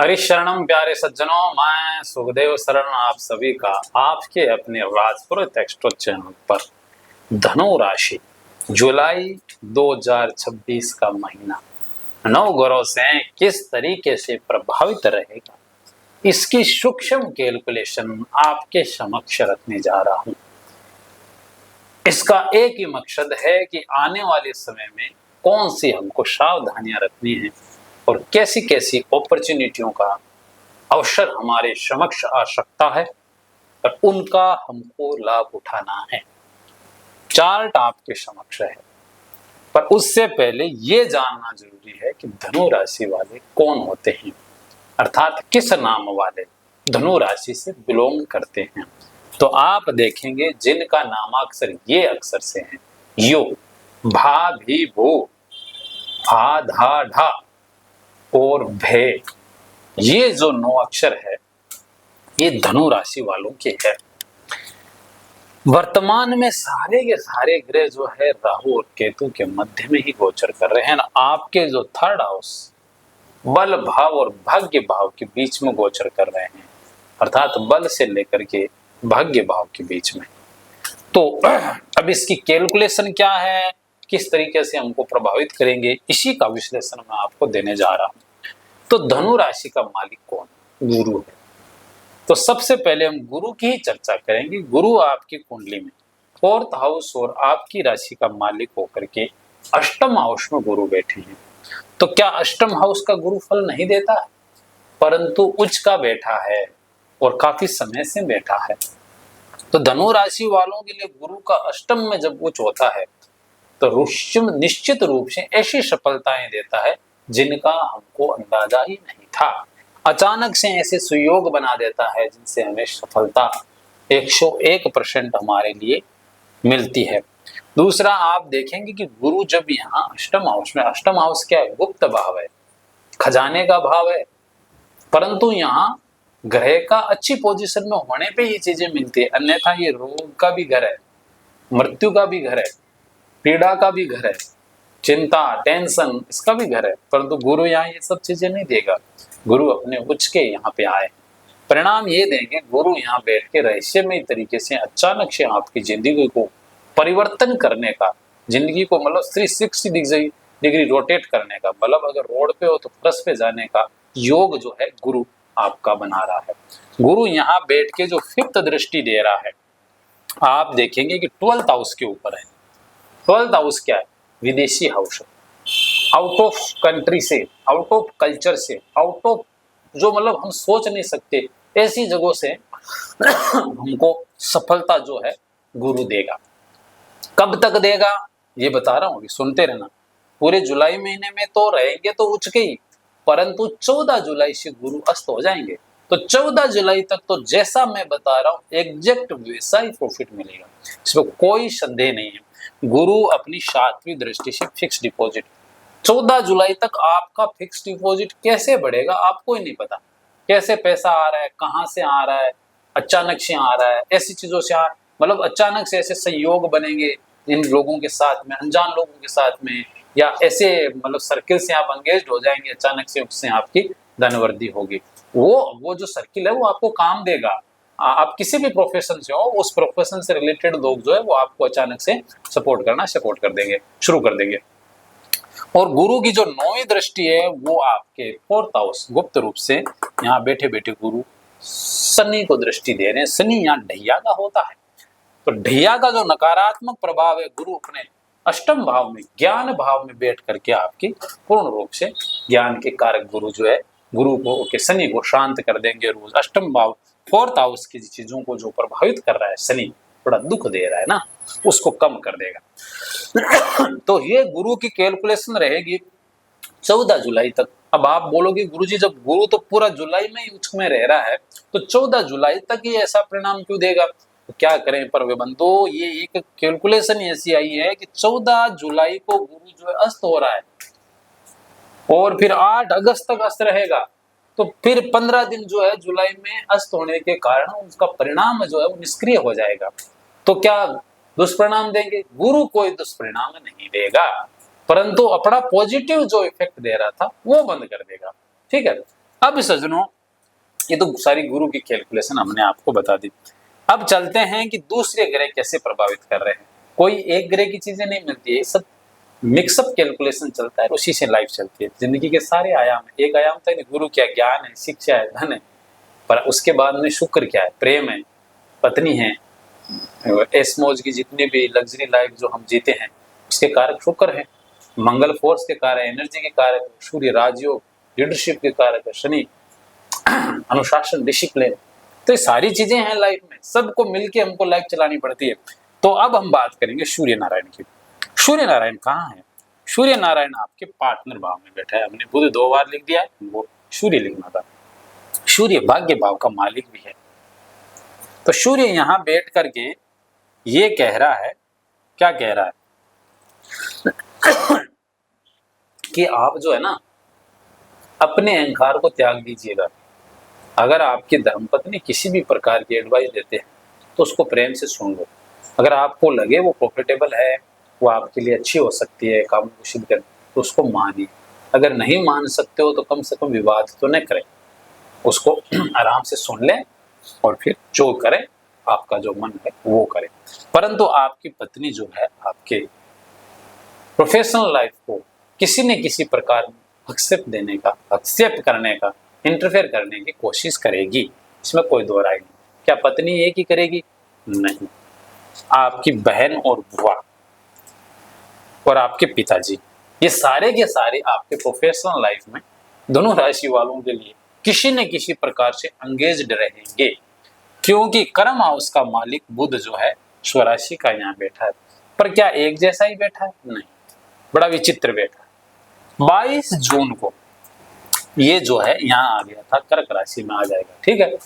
हरि शरणम प्यारे सज्जनों, मैं सुखदेव शरण आप सभी का आपके अपने राजपुरोहित एक्स्ट्रा चैनल पर धनु राशि जुलाई 2026 का महीना नव ग्रहों से किस तरीके से प्रभावित रहेगा, इसकी सूक्ष्म कैलकुलेशन आपके समक्ष रखने जा रहा हूं। इसका एक ही मकसद है कि आने वाले समय में कौन सी हमको सावधानियां रखनी है और कैसी कैसी अपॉर्चुनिटियों का अवसर हमारे समक्ष आ सकता है और उनका हमको लाभ उठाना है। चार्ट आपके समक्ष है, पर उससे पहले ये जानना जरूरी है कि धनु राशि वाले कौन होते हैं, अर्थात किस नाम वाले धनु राशि से बिलोंग करते हैं। तो आप देखेंगे जिनका नामाक्षर ये अक्षर से है, यो, भा, भी, भू, भा, धा, ढा और भे, ये जो 9 अक्षर है ये धनु राशि वालों के है। वर्तमान में सारे के सारे ग्रह जो है राहु और केतु के मध्य में ही गोचर कर रहे हैं ना। आपके जो थर्ड हाउस बल भाव और भाग्य भाव के बीच में गोचर कर रहे हैं, अर्थात बल से लेकर के भाग्य भाव के बीच में। तो अब इसकी कैलकुलेशन क्या है, किस तरीके से हमको प्रभावित करेंगे, इसी का विश्लेषण मैं आपको देने जा रहा हूं। तो धनु राशि का मालिक कौन? गुरु है। तो सबसे पहले हम गुरु की ही चर्चा करेंगे। गुरु आपकी कुंडली में फोर्थ हाउस और आपकी राशि का मालिक होकर के अष्टम हाउस में गुरु बैठे हैं। तो क्या अष्टम हाउस का गुरु फल नहीं देता है, परंतु उच्च का बैठा है और काफी समय से बैठा है। तो धनु राशि वालों के लिए गुरु का अष्टम में जब उच्च होता है तो रुष्यम निश्चित रूप से ऐसी सफलताएं देता है जिनका हमको अंदाजा ही नहीं था। अचानक से ऐसे सुयोग बना देता है जिनसे हमें सफलता 101% हमारे लिए मिलती है। दूसरा, आप देखेंगे कि गुरु जब यहाँ अष्टम हाउस में, अष्टम हाउस क्या है? गुप्त भाव है, खजाने का भाव है, परंतु यहाँ ग्रह का अच्छी पोजीशन में होने पे ये चीजें मिलती है। अन्यथा ये रोग का भी घर है, मृत्यु का भी घर है, पीड़ा का भी घर है, चिंता टेंशन इसका भी घर है, परंतु गुरु यहाँ ये सब चीजें नहीं देगा। गुरु अपने उच्च के यहाँ पे आए, परिणाम ये देंगे। गुरु यहाँ बैठ के रहस्यमय तरीके से अचानक से आपकी जिंदगी को परिवर्तन करने का, जिंदगी को मतलब 360 डिग्री रोटेट करने का, मतलब अगर रोड पे हो तो प्लस पे जाने का योग जो है गुरु आपका बना रहा है। गुरु यहाँ बैठ के जो 5th दृष्टि दे रहा है, आप देखेंगे कि 12th हाउस के ऊपर है। 12th हाउस क्या है? विदेशी हाउस, आउट ऑफ कंट्री से, आउट ऑफ कल्चर से, आउट ऑफ जो मतलब हम सोच नहीं सकते ऐसी जगहों से हमको सफलता जो है गुरु देगा। कब तक देगा ये बता रहा हूँ, सुनते रहना। पूरे जुलाई महीने में तो रहेंगे तो उच्च के ही, परंतु 14 जुलाई से गुरु अस्त हो जाएंगे। तो 14 जुलाई तक तो जैसा मैं बता रहा हूँ एग्जैक्ट वैसा ही प्रॉफिट मिलेगा, इसमें कोई संदेह नहीं है। गुरु अपनी 7वीं दृष्टि से फिक्स डिपॉजिट, 14 जुलाई तक आपका फिक्स डिपॉजिट कैसे बढ़ेगा आपको ही नहीं पता। कैसे पैसा आ रहा है, कहाँ से आ रहा है, अचानक से आ रहा है, ऐसी चीजों से मतलब अचानक से ऐसे संयोग बनेंगे इन लोगों के साथ में, अनजान लोगों के साथ में, या ऐसे मतलब सर्किल से आप एंगेज हो जाएंगे अचानक से, उससे आपकी धनवृद्धि होगी। वो जो सर्किल है वो आपको काम देगा। आप किसी भी प्रोफेशन से हो, उस प्रोफेशन से रिलेटेड लोग जो है वो आपको अचानक से सपोर्ट कर देंगे, शुरू कर देंगे। और गुरु की जो 9वीं दृष्टि है वो आपके 4th हाउस गुप्त रूप से यहाँ बैठे बैठे गुरु शनि को दृष्टि दे रहे हैं। शनि यहाँ ढैया का होता है, तो ढैया का जो नकारात्मक प्रभाव है, गुरु अपने अष्टम भाव में, ज्ञान भाव में बैठ करके आपकी पूर्ण रूप से ज्ञान के कारक गुरु जो है, गुरु को के शनि को शांत कर देंगे। रोज अष्टम भाव 4th हाउस की चीजों को जो प्रभावित कर रहा है, शनि थोड़ा दुख दे रहा है ना, उसको कम कर देगा। तो ये गुरु की कैलकुलेशन रहेगी 14 जुलाई तक। अब आप बोलोगे गुरुजी जब गुरु तो पूरा जुलाई में ही उच्च में रह रहा है तो 14 जुलाई तक ही ऐसा परिणाम क्यों देगा? तो क्या करें पर वे बंधु, ये एक कैलकुलेशन ऐसी आई है कि 14 जुलाई को गुरु जो है अस्त हो रहा है और फिर 8 अगस्त तक अस्त रहेगा। तो फिर 15 दिन जो है जुलाई में अस्त होने के कारण उसका परिणाम जो है वो निष्क्रिय हो जाएगा। तो क्या दुष्परिणाम देंगे? गुरु कोई दुष्परिणाम नहीं देगा, परंतु अपना पॉजिटिव जो इफेक्ट दे रहा था वो बंद कर देगा। ठीक है, अब सज्जनों, ये तो सारी गुरु की कैलकुलेशन हमने आपको बता दी। अब चलते हैं कि दूसरे ग्रह कैसे प्रभावित कर रहे हैं। कोई एक ग्रह की चीजें नहीं मिलती है, सब मिक्सअप कैलकुलेशन चलता है, उसी से लाइफ चलती है। जिंदगी के सारे आयाम, एक आयाम तक नहीं, गुरु क्या, ज्ञान है, शिक्षा है, धन है, पर उसके बाद में शुक्र क्या है, प्रेम है, पत्नी है, एसमोज की जितनी भी लग्जरी लाइफ जो हम जीते हैं उसके कारक शुक्र है। मंगल फोर्स के कारक, एनर्जी के कारक सूर्य, राजयोग लीडरशिप के कारक है शनि, अनुशासन डिसिप्लिन। तो ये सारी चीजें हैं लाइफ में, सबको मिलके हमको लाइफ चलानी पड़ती है। तो अब हम बात करेंगे सूर्य नारायण की। सूर्य नारायण कहाँ है? सूर्य नारायण आपके पार्टनर भाव में बैठा है। हमने बुध 2 बार लिख दिया, वो सूर्य लिखना था। सूर्य भाग्य भाव का मालिक भी है। तो सूर्य यहां बैठ करके ये कह रहा है, क्या कह रहा है कि आप जो है ना, अपने अहंकार को त्याग दीजिएगा। अगर आपकी धर्मपत्नी किसी भी प्रकार की एडवाइस देते हैं तो उसको प्रेम से सुन लो। अगर आपको लगे वो प्रॉफिटेबल है, वो आपके लिए अच्छी हो सकती है, काम को सिद्ध कर, तो उसको मानिए। अगर नहीं मान सकते हो तो कम से कम विवाद तो न करें, उसको आराम से सुन लें और फिर जो करें, आपका जो मन है वो करें। परंतु आपकी पत्नी जो है आपके प्रोफेशनल लाइफ को किसी न किसी प्रकार एक्सेप्ट करने का, इंटरफेयर करने की कोशिश करेगी, इसमें कोई दो राय नहीं। क्या पत्नी एक ही करेगी? नहीं, आपकी बहन और बुआ और आपके पिताजी, ये सारे के सारे आपके प्रोफेशनल लाइफ में दोनों राशि वालों के लिए किसी न किसी प्रकार से एंगेज्ड रहेंगे, क्योंकि कर्म हाउस का मालिक बुध जो है स्वराशि का यहाँ बैठा है। पर क्या एक जैसा ही बैठा है? नहीं, बड़ा विचित्र बैठा है। 22 जून को ये जो है यहाँ आ गया था, कर्क राशि में आ जाएगा, ठीक है।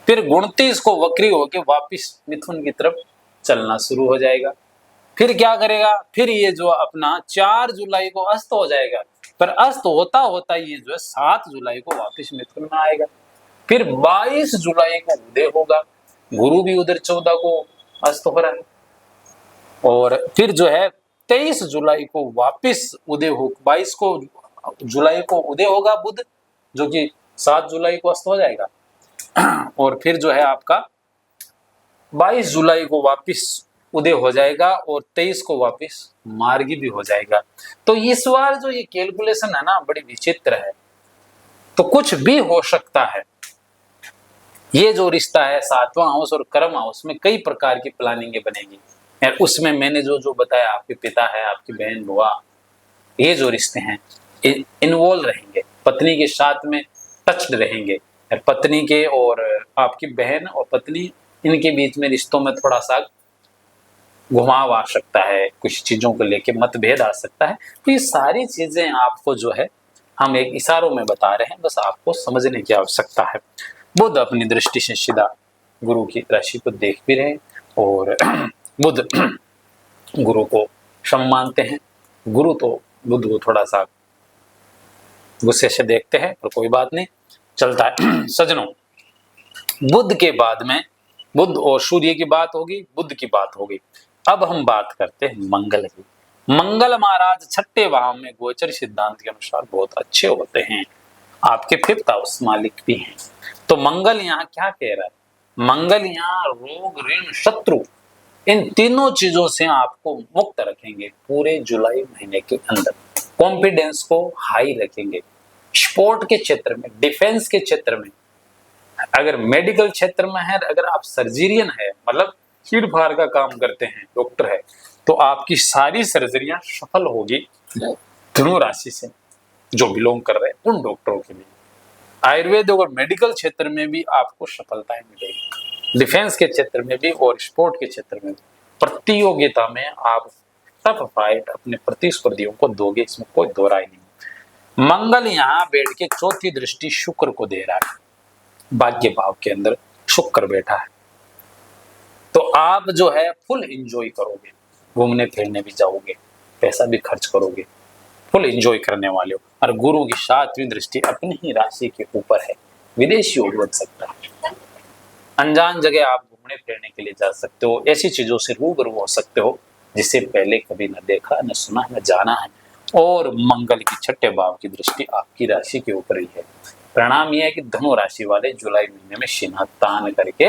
फिर 29 को वक्री होके वापिस मिथुन की तरफ चलना शुरू हो जाएगा। फिर क्या करेगा? फिर ये जो अपना 4 जुलाई को अस्त हो जाएगा, पर अस्त होता होता ये जो है 7 जुलाई को वापिस मिथुन में आएगा। फिर 22 जुलाई को उदय होगा, गुरु भी उधर 14 को अस्त हो रहा है, और फिर जो है 23 जुलाई को वापिस उदय हो, 22 को जुलाई को उदय होगा बुध, जो कि 7 जुलाई को अस्त हो जाएगा, और फिर जो है आपका 22 जुलाई को वापिस उदय हो जाएगा और 23 को वापिस मार्गी भी हो जाएगा। तो इस बार जो ये कैलकुलेशन है ना, बड़ी विचित्र है। तो कुछ भी हो सकता है। ये जो रिश्ता है 7वां हाउस और कर्म हाउस में कई प्रकार की प्लानिंग बनेगी, और उसमें मैंने जो बताया, आपके पिता है, आपकी बहन बुआ, ये जो रिश्ते हैं इन्वॉल्व रहेंगे, पत्नी के साथ में टच्ड रहेंगे। पत्नी के और आपकी बहन और पत्नी, इनके बीच में रिश्तों में थोड़ा सा घुमाव आ सकता है, कुछ चीजों को लेके मतभेद आ सकता है। तो ये सारी चीजें आपको जो है हम एक इशारों में बता रहे हैं, बस आपको समझने की आवश्यकता है। बुध अपनी दृष्टि से सीधा गुरु की राशि को देख भी रहे, और बुध गुरु को सम मानते हैं। गुरु तो बुध को थोड़ा सा गुस्से से देखते हैं, पर कोई बात नहीं, चलता है। सज्जनों, बुध के बाद में बुध और सूर्य की बात होगी, बुध की बात होगी। अब हम बात करते हैं मंगल की। मंगल महाराज 6ठे भाव में गोचर सिद्धांत के अनुसार बहुत अच्छे होते हैं, आपके 5th हाउस मालिक भी हैं। तो मंगल यहाँ क्या कह रहा है? मंगल यहाँ रोग, ऋण, शत्रु, इन तीनों चीजों से आपको मुक्त रखेंगे पूरे जुलाई महीने के अंदर। कॉन्फिडेंस को हाई रखेंगे। स्पोर्ट के क्षेत्र में, डिफेंस के क्षेत्र में, अगर मेडिकल क्षेत्र में है, अगर आप सर्जरियन है, मतलब चीर फाड़ का काम करते हैं, डॉक्टर है, तो आपकी सारी सर्जरियां सफल होगी धनु राशि से जो बिलोंग कर रहे हैं उन डॉक्टरों के लिए। आयुर्वेद और मेडिकल क्षेत्र में भी आपको सफलताएं मिलेगी, डिफेंस के क्षेत्र में भी और स्पोर्ट के क्षेत्र में भी। प्रतियोगिता में आप टफ फाइट अपने प्रतिस्पर्धियों को दोगे, इसमें कोई दो राय नहीं। मंगल यहाँ बैठ के 4थी दृष्टि शुक्र को दे रहा है, भाग्य भाव के अंदर शुक्र बैठा है। तो आप जो है फुल एंजॉय करोगे, घूमने फिरने भी जाओगे, पैसा भी खर्च करोगे, फुल एंजॉय करने वाले हो। और गुरु की 7वीं दृष्टि अपनी ही राशि के ऊपर है, विदेश योग बन सकता है, अनजान जगह आप घूमने फिरने के लिए जा सकते हो, ऐसी चीजों से रूबरू हो सकते हो जिसे पहले कभी न देखा, न सुना, न जाना है। और मंगल की 6ठे भाव की दृष्टि आपकी राशि के ऊपर ही है, परिणाम यह है कि धनु राशि वाले जुलाई महीने में सीना तान करके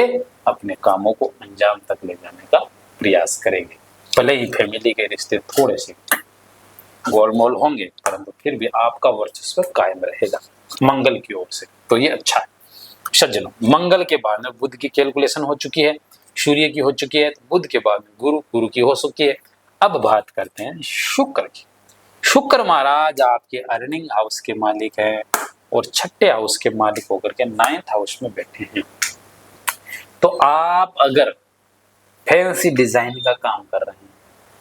अपने कामों को अंजाम तक ले जाने का प्रयास करेंगे। भले ही फैमिली के रिश्ते थोड़े से गोलमोल होंगे, परंतु फिर भी आपका वर्चस्व कायम रहेगा मंगल की ओर से, तो ये अच्छा है। सज्जनों, मंगल के बाद में बुध की कैलकुलेशन हो चुकी है, सूर्य की हो चुकी है, तो बुध के बाद में गुरु, गुरु की हो चुकी है। अब बात करते हैं शुक्र की। शुक्र महाराज आपके अर्निंग हाउस के मालिक हैं और छठे हाउस के मालिक होकर के 9th हाउस में बैठे हैं। तो आप अगर फैंसी डिजाइन का काम कर रहे हैं,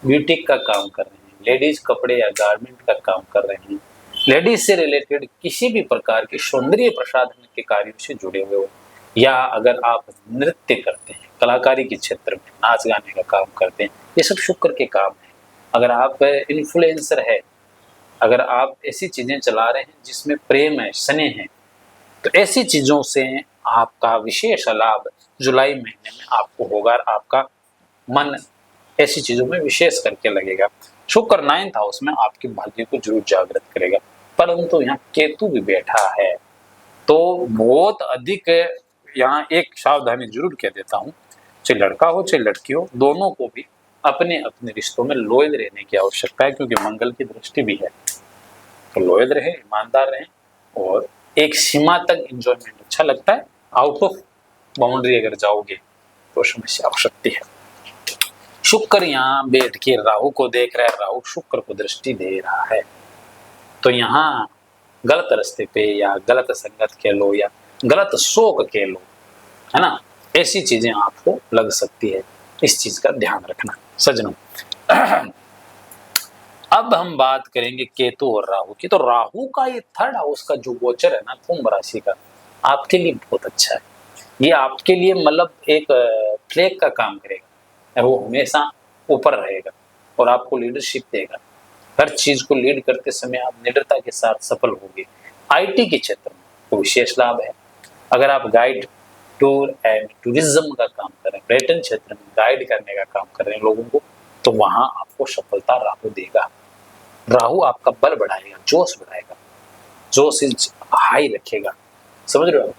ब्यूटिक का काम कर रहे हैं, लेडीज कपड़े या गारमेंट का काम कर रहे हैं, लेडीज से रिलेटेड किसी भी प्रकार के सौंदर्य प्रसाधन के कार्यों से जुड़े हुए हो, या अगर आप नृत्य करते हैं, कलाकारी के क्षेत्र में नाच गाने का काम करते हैं, ये सब शुक्र के काम है। अगर आप इन्फ्लुएंसर है, अगर आप ऐसी चीजें चला रहे हैं जिसमें प्रेम है, स्नेह है, तो ऐसी चीजों से आपका विशेष लाभ जुलाई महीने में आपको होगा। आपका मन ऐसी चीजों में विशेष करके लगेगा। शुक्र 9th हाउस में आपके भाग्य को जरूर जागृत करेगा, परंतु यहाँ केतु भी बैठा है, तो बहुत अधिक यहाँ एक सावधानी जरूर कह देता हूँ, चाहे लड़का हो चाहे लड़की हो, दोनों को भी अपने अपने रिश्तों में लॉयल रहने की आवश्यकता है, क्योंकि मंगल की दृष्टि भी है। तो लॉयल रहे, ईमानदार रहे, और एक सीमा तक एंजॉयमेंट अच्छा लगता है। आउट ऑफ बाउंड्री अगर जाओगे तो समस्या हो सकती है। शुक्र यहाँ बैठ के राहु को देख रहा है, राहु शुक्र को दृष्टि दे रहा है, तो यहाँ गलत रास्ते पे या गलत संगत कह लो या गलत शौक कह लो, है ना, ऐसी चीजें आपको लग सकती है। इस चीज का ध्यान रखना सज्जनों। अब हम बात करेंगे केतु और राहु की। तो राहु का ये 3rd हाउस का जो गोचर है ना, कुंभ राशि का, आपके लिए बहुत अच्छा है। ये आपके लिए मतलब एक फ्लैग का काम करेगा, वो हमेशा ऊपर रहेगा और आपको लीडरशिप देगा। हर चीज को लीड करते समय आप निडरता के साथ सफल होंगे। आईटी के क्षेत्र में तो विशेष लाभ है। अगर आप गाइड, टूर एंड टूरिज्म का काम कर रहे हैं, पर्यटन क्षेत्र में गाइड करने का काम कर रहे हैं लोगों को, तो वहां आपको सफलता राहु देगा। राहु आपका बल बढ़ाएगा, जोश बढ़ाएगा, जोश इज हाई रखेगा, समझ रहे हो।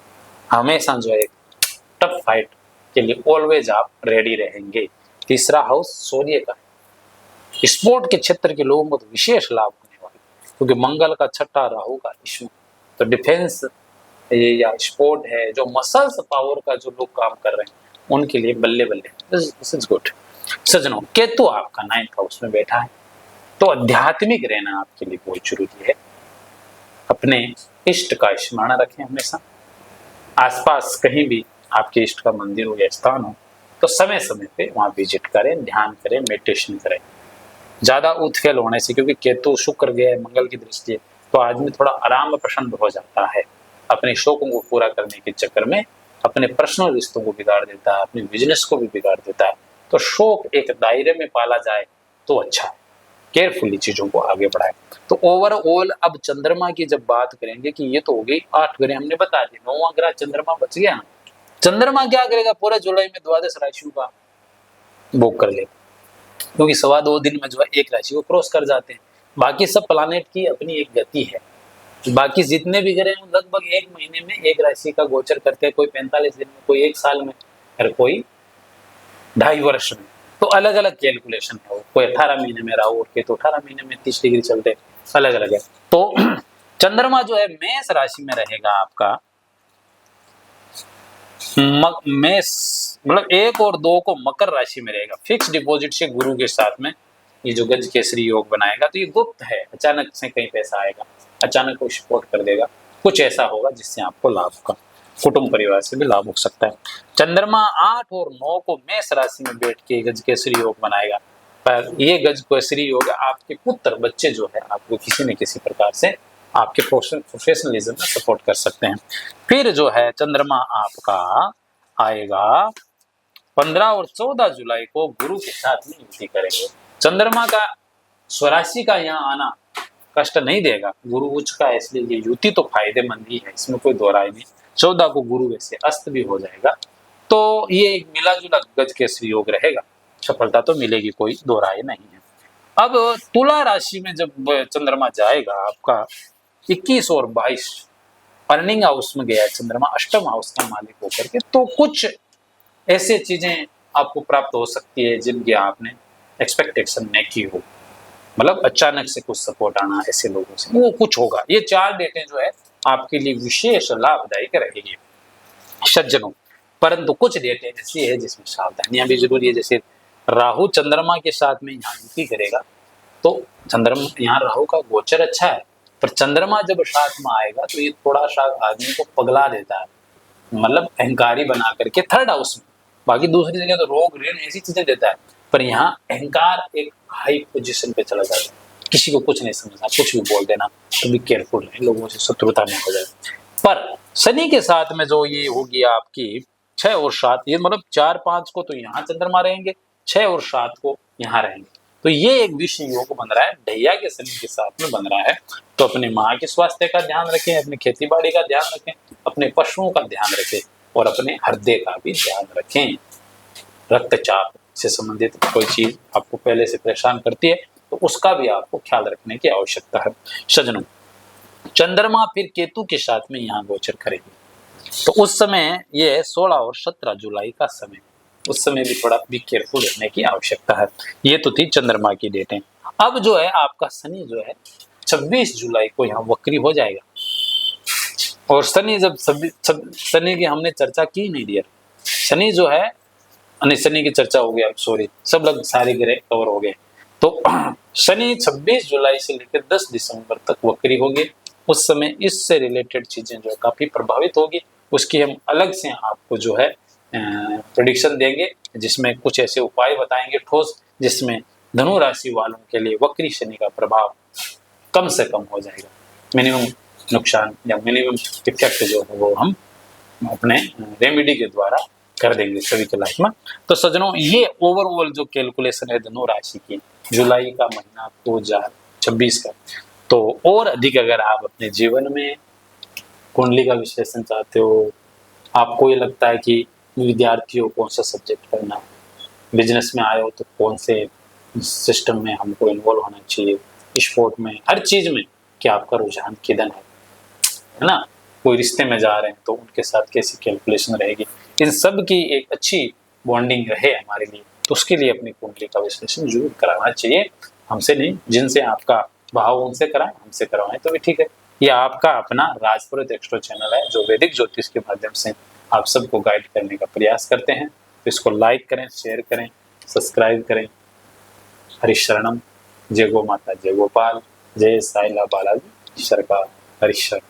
हमेशा जो है टफ फाइट के लिए ऑलवेज आप रेडी रहेंगे। 3रा हाउस सूर्य का है। स्पोर्ट के क्षेत्र के लोगों को तो विशेष लाभ होने वाला, क्योंकि मंगल का 6ठा, राहु का इश्यू, तो डिफेंस या स्पोर्ट है, जो मसल्स पावर का जो लोग काम कर रहे हैं, उनके लिए बल्ले बल्ले, दिस इज गुड। सज्जनों, केतु आपका 9th हाउस में बैठा है, तो आध्यात्मिक रहना आपके लिए बहुत जरूरी है। अपने इष्ट का स्मरण रखें हमेशा। आसपास कहीं भी आपके इष्ट का मंदिर हो या स्थान हो, तो समय समय पे वहां विजिट करें, ध्यान करें, मेडिटेशन करें। ज्यादा उथफेल होने से, क्योंकि केतु शुक्र गया है, मंगल की दृष्टि है, तो आदमी थोड़ा आराम पसंद हो जाता है। अपने शौकों को पूरा करने के चक्कर में अपने पर्सनल रिश्तों को बिगाड़ देता है, अपने बिजनेस को भी बिगाड़ देता है। तो शौक एक दायरे में पाला जाए तो अच्छा है, केयरफुली चीजों को आगे बढ़ाए। तो ओवरऑल अब चंद्रमा की जब बात करेंगे कि ये तो हो गई 8 ग्रह हमने बता दिए, 9वां ग्रह चंद्रमा बच गया। चंद्रमा क्या करेगा, पूरे जुलाई में 12 राशियों का बुक कर ले, क्योंकि 2.25 दिन में जो है एक राशि को क्रॉस कर जाते हैं। बाकी सब प्लानेट की अपनी एक गति है। बाकी जितने भी ग्रह हैं लगभग 1 महीने में एक राशि का गोचर करते हैं, कोई 45 दिन में, कोई 1 साल में, और कोई 2.5 वर्ष में। तो अलग अलग कैलकुलेशन है, कोई 18 महीने में राहु और केतु 18 महीने में 30 डिग्री चलते, अलग अलग है। तो चंद्रमा जो है मेष राशि में रहेगा आपका, मेष मतलब 1 और 2 को मकर राशि में रहेगा। फिक्स डिपॉजिट से गुरु के साथ में ये जो गज केसरी योग बनाएगा, तो ये गुप्त है, अचानक से कहीं पैसा आएगा, अचानक कोई सपोर्ट कर देगा, कुछ ऐसा होगा जिससे आपको लाभ होगा, कुटुंब परिवार से भी लाभ हो सकता है। चंद्रमा 8 और 9 को मेष राशि में बैठ के गज केसरी योग बनाएगा, पर ये गज केसरी योग आपके पुत्र बच्चे जो है आपको किसी न किसी प्रकार से आपके प्रोफेशनलिज्म में सपोर्ट कर सकते हैं। फिर जो है चंद्रमा आपका आएगा 15 और 14 जुलाई को गुरु के साथ में युति करेंगे। चंद्रमा का स्वराशि का यहाँ आना कष्ट नहीं देगा, गुरु उच्च का है, इसलिए ये युति तो फायदेमंद ही है, इसमें कोई दो राय नहीं। 14 को गुरु वैसे अस्त भी हो जाएगा, तो ये एक मिला जुला गज केसरी योग रहेगा, सफलता तो मिलेगी, कोई दो राय नहीं है। अब तुला राशि में जब चंद्रमा जाएगा आपका 21 और 22 अर्निंग हाउस में गया चंद्रमा अष्टम हाउस का मालिक होकर के, तो कुछ ऐसे चीजें आपको प्राप्त हो सकती है जिनकी आपने एक्सपेक्टेशन नहीं की हो, मतलब अचानक से कुछ सपोर्ट आना ऐसे लोगों से, वो कुछ होगा। ये 4 डेटें जो है आपके लिए विशेष लाभदायक रहेगी सज्जनों। परंतु कुछ डेटें ऐसी है जिसमें सावधानियां भी जरूरी है। जैसे राहु चंद्रमा के साथ में यहाँ युति करेगा, तो चंद्रमा यहाँ राहु का गोचर अच्छा है, पर चंद्रमा जब साथ में आएगा तो ये थोड़ा सा आदमी को पगला देता है, मतलब अहंकारी बना करके थर्ड हाउस में। बाकी दूसरी जगह तो रोग ऋण ऐसी चीजें देता है, पर यहाँ अहंकार एक हाई पोजीशन पे चला जाता है, किसी को कुछ नहीं समझना, कुछ भी बोल देना, तो भी केयरफुल रहे, लोगों से शत्रुता नहीं हो जाए। पर शनि के साथ में जो ये होगी आपकी 6 और 7, ये मतलब 4, 5 को तो यहाँ चंद्रमा रहेंगे, 6 और 7 को यहाँ रहेंगे, तो ये एक विषय योग बन रहा है, ढैया के शनि के साथ में बन रहा है। तो अपने माँ के स्वास्थ्य का ध्यान रखें, अपनी खेती बाड़ी का ध्यान रखें, अपने पशुओं का ध्यान रखें और अपने हृदय का भी ध्यान रखें। रक्तचाप से संबंधित कोई चीज आपको पहले से परेशान करती है तो उसका भी आपको ख्याल रखने की आवश्यकता है सज्जनों। चंद्रमा फिर केतु के साथ में यहाँ गोचर करेगी, तो उस समय ये 16 और 17 जुलाई का समय, उस समय भी थोड़ा भी केयरफुल रहने की आवश्यकता है। ये तो थी चंद्रमा की डेटें। अब जो है आपका शनि जो है 26 जुलाई को यहाँ वक्री हो जाएगा, और शनि जब शनि की हमने चर्चा की नहीं डियर, शनि जो है शनि की चर्चा हो गई, अब सॉरी सब लोग सारे ग्रह कवर हो गए। तो शनि 26 जुलाई से लेकर 10 दिसंबर तक वक्री होगी, उस समय इससे रिलेटेड चीजें जो है काफी प्रभावित होगी। उसकी हम अलग से आपको जो है प्रेडिक्शन देंगे, जिसमें कुछ ऐसे उपाय बताएंगे ठोस, जिसमें धनु राशि वालों के लिए वक्री शनि का प्रभाव कम से कम हो जाएगा, मिनिमम नुकसान या मिनिमम इफेक्ट जो है वो हम अपने रेमेडी के द्वारा कर देंगे सभी के लाइफ में। तो सज्जनों ये ओवरऑल जो कैलकुलेशन है धनु राशि की जुलाई का महीना 2026 का, तो और अधिक अगर आप अपने जीवन में कुंडली का विश्लेषण चाहते हो, आपको ये लगता है कि विद्यार्थियों कौन सा सब्जेक्ट करना है, बिजनेस में आए हो तो कौन से सिस्टम में हमको इन्वॉल्व होना चाहिए, स्पोर्ट में, हर चीज में कि आपका रुझान किधर है ना, कोई रिश्ते में जा रहे हैं तो उनके साथ कैसी कैलकुलेशन रहेगी, इन सब की एक अच्छी बॉन्डिंग रहे हमारे लिए, तो उसके लिए अपनी कुंडली का विश्लेषण जरूर कराना चाहिए। हमसे नहीं, जिनसे आपका भाव उनसे कराएं, हमसे करवाएं तो भी ठीक है। ये आपका अपना राजपुरोहित एक्स्ट्रो चैनल है जो वैदिक ज्योतिष के माध्यम से आप सबको गाइड करने का प्रयास करते हैं। तो इसको लाइक करें, शेयर करें, सब्सक्राइब करें। हरिशरणम। जय गो माता, जय गोपाल, जय साईला बालाजी सरकार। हरिशरण।